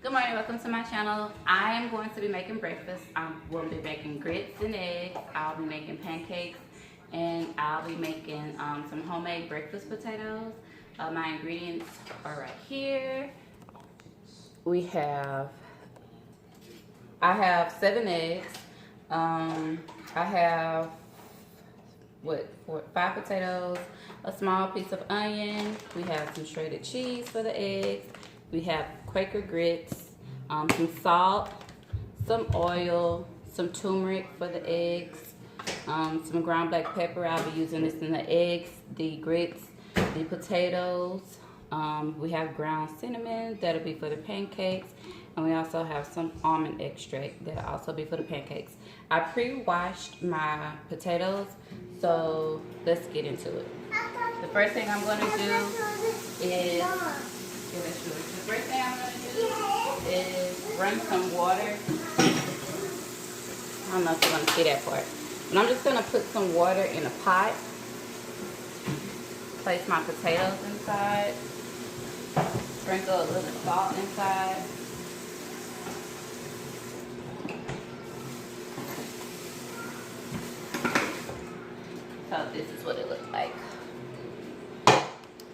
Good morning, welcome to my channel. I am going to be making breakfast. I will be making grits and eggs. I'll be making pancakes, and I'll be making some homemade breakfast potatoes. My ingredients are right here. I have 7 eggs. I have 5 potatoes, a small piece of onion. We have some shredded cheese for the eggs. We have Quaker grits, some salt, some oil, some turmeric for the eggs, some ground black pepper. I'll be using this in the eggs, the grits, the potatoes. We have ground cinnamon, that'll be for the pancakes. And we also have some almond extract that'll also be for the pancakes. I pre-washed my potatoes, so let's get into it. The first thing I'm going to do is run some water. I don't know if you want to see that part. But I'm just going to put some water in a pot. Place my potatoes inside. Sprinkle a little salt inside. So this is what it looks like.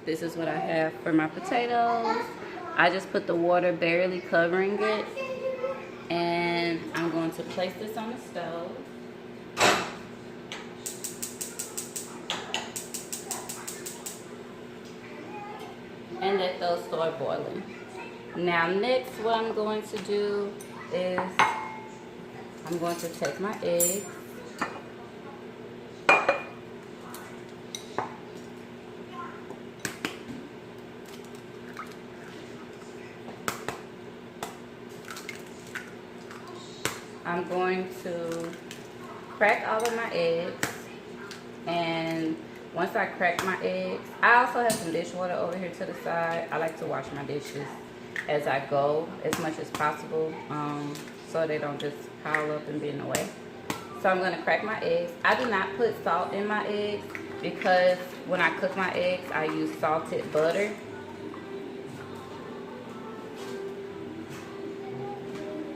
This is what I have for my potatoes. I just put the water barely covering it. And I'm going to place this on the stove. And let those start boiling. Now next what I'm going to do is I'm going to take my eggs. I'm going to crack all of my eggs, and once I crack my eggs, I also have some dishwater over here to the side. I like to wash my dishes as I go as much as possible, so they don't just pile up and be in the way. So I'm going to crack my eggs. I do not put salt in my eggs because when I cook my eggs, I use salted butter.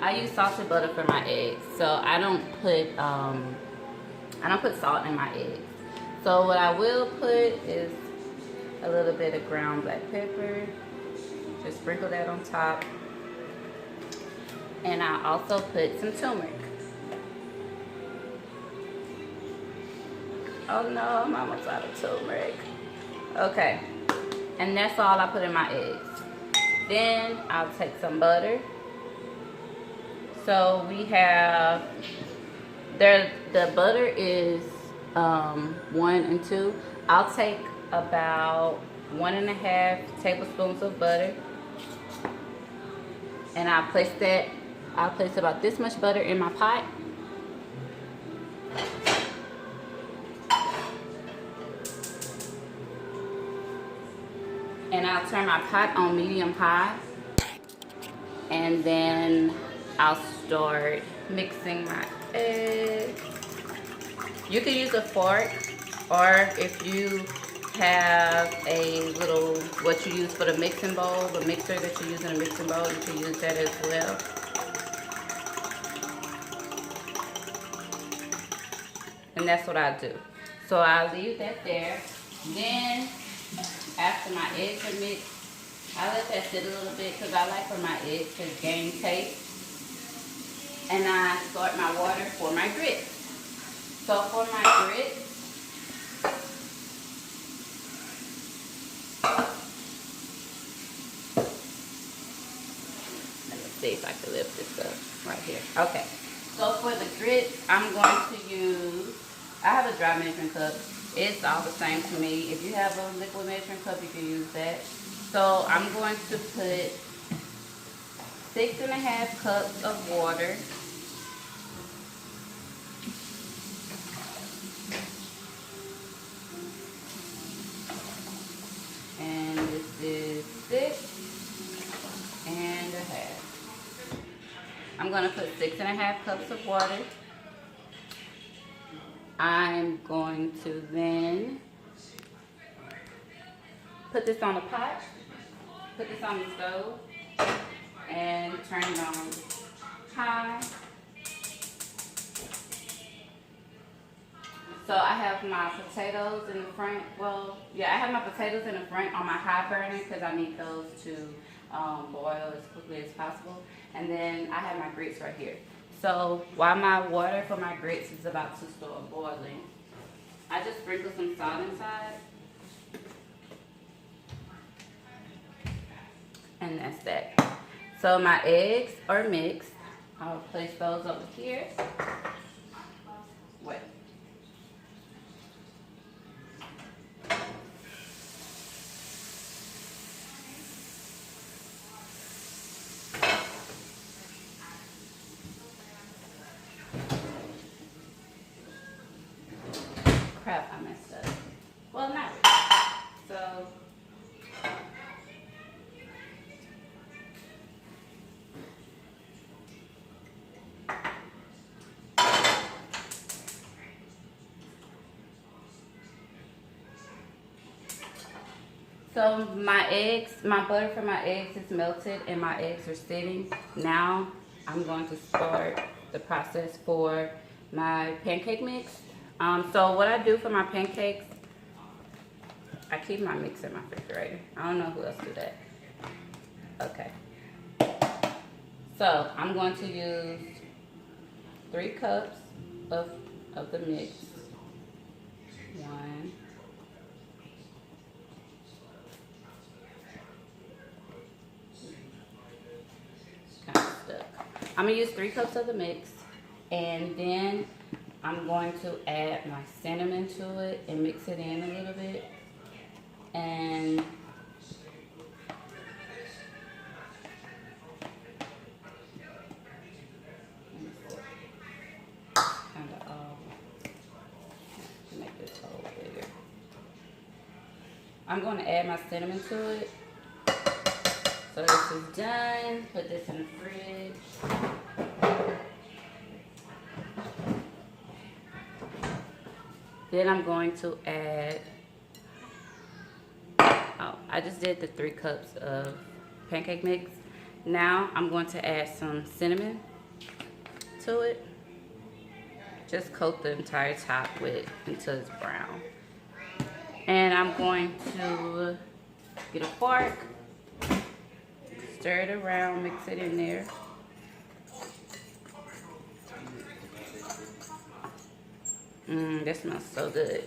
I use salted butter for my eggs, so I don't put salt in my eggs. So what I will put is a little bit of ground black pepper. Just sprinkle that on top, and I also put some turmeric. Oh no, I'm almost out of turmeric. Okay, and that's all I put in my eggs. Then I'll take some butter. So we have, the butter is 1 and 2. I'll take about 1.5 tablespoons of butter, and I'll place about this much butter in my pot. And I'll turn my pot on medium high, and then I'll start mixing my eggs. You can use a fork, or if you have a little, what you use for the mixing bowl, the mixer that you use in a mixing bowl, you can use that as well. And that's what I do. So I'll leave that there. Then, after my eggs are mixed, I let that sit a little bit because I like for my eggs to gain taste. And I start my water for my grits. So for my grits, let me see if I can lift this up right here. Okay. So for the grits, I'm going to use, I have a dry measuring cup. It's all the same to me. If you have a liquid measuring cup, you can use that. So I'm going to put 6.5 cups of water. And this is 6.5. I'm going to put 6.5 cups of water. I'm going to then put this on the pot, put this on the stove, and turn it on high. So I have my potatoes in the front. Well, yeah, I have my potatoes in the front on my high burner because I need those to boil as quickly as possible. And then I have my grits right here. So while my water for my grits is about to start boiling, I just sprinkle some salt inside. And that's that. So my eggs are mixed. I'll place those over here. Wait. Crap, I messed up. Well, not really. So my butter for my eggs is melted and my eggs are sitting. Now I'm going to start the process for my pancake mix. So what I do for my pancakes, I keep my mix in my refrigerator. I don't know who else do that. Okay. So I'm going to use 3 cups of the mix. 1. Kind of stuck. I'm gonna use 3 cups of the mix, and then I'm going to add my cinnamon to it and mix it in a little bit. And I'm going to add my cinnamon to it. So this is done. Put this in the fridge. Then I'm going to add, I just did the 3 cups of pancake mix. Now I'm going to add some cinnamon to it. Just coat the entire top with until it's brown. And I'm going to get a fork, stir it around, mix it in there. That smells so good.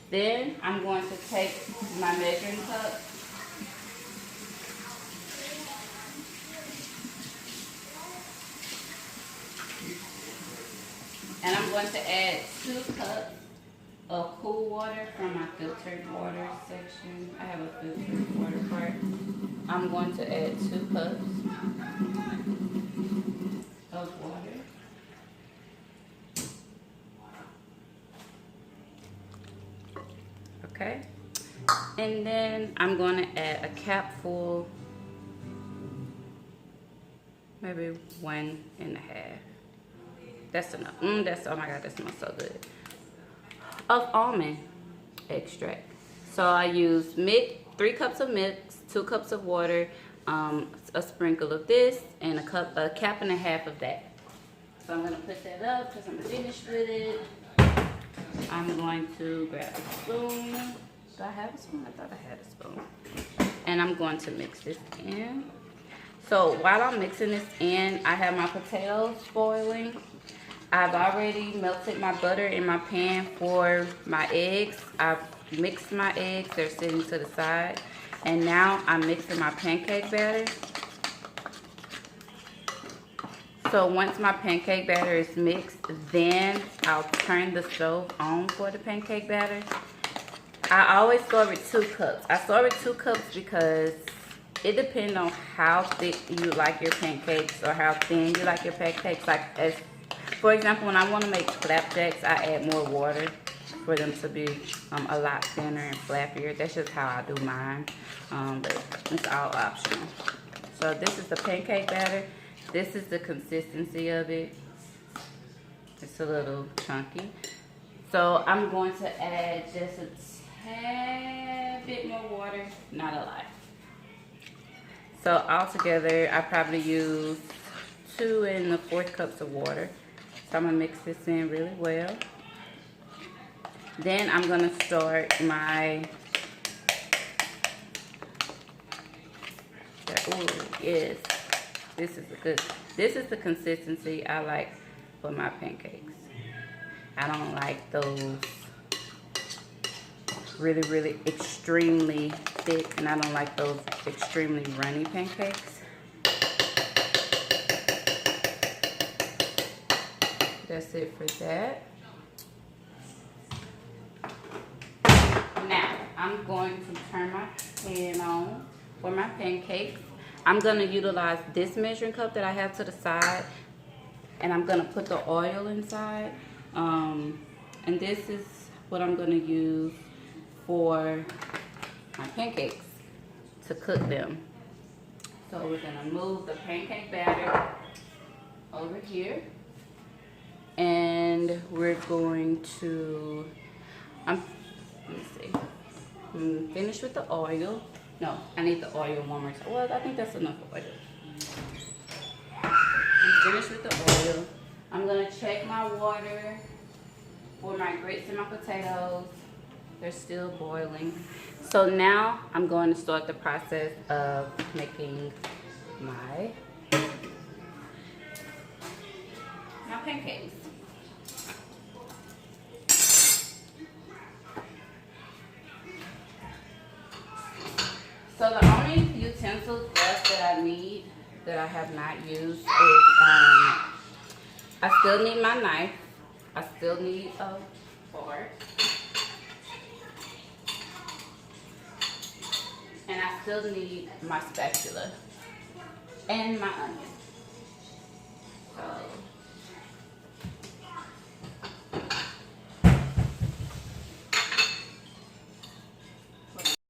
Then I'm going to take my measuring cup and I'm going to add 2 cups of cool water from my filtered water section. I have a filtered water part. I'm going to add 2 cups of water. Okay. And then I'm going to add a capful, maybe 1.5. That's enough. Oh my God, that smells so good. Of almond extract. So I use 3 cups of mix, 2 cups of water, a sprinkle of this, and a 1.5 cups of that. So I'm gonna put that up because I'm finished with it. I'm going to grab a spoon. Do I have a spoon? I thought I had a spoon. And I'm going to mix this in. So while I'm mixing this in, I have my potatoes boiling. I've already melted my butter in my pan for my eggs. I've mixed my eggs. They're sitting to the side. And now I'm mixing my pancake batter. So once my pancake batter is mixed, then I'll turn the stove on for the pancake batter. I always start with 2 cups. I start with 2 cups because it depends on how thick you like your pancakes or how thin you like your pancakes. For example, when I want to make flapjacks, I add more water for them to be a lot thinner and flappier. That's just how I do mine, but it's all optional. So this is the pancake batter. This is the consistency of it. It's a little chunky. So I'm going to add just a tad bit more water, not a lot. So altogether, I probably use 2 1/4 cups of water. So I'm gonna mix this in really well. Then I'm gonna start my, oh yes, this is the consistency I like for my pancakes. I don't like those really extremely thick, and I don't like those extremely runny pancakes. That's it for that. Now I'm going to turn my pan on for my pancakes. I'm going to utilize this measuring cup that I have to the side, and I'm going to put the oil inside. And this is what I'm going to use for my pancakes to cook them. So we're going to move the pancake batter over here, and we're going to, let me see, I'm finished with the oil. No, I need the oil one more time. Well, I think that's enough oil. I'm finished with the oil. I'm going to check my water for my grits and my potatoes. They're still boiling. So now I'm going to start the process of making my pancakes. So the only utensils left that I need that I have not used is I still need my knife. I still need a fork. And I still need my spatula and my onions.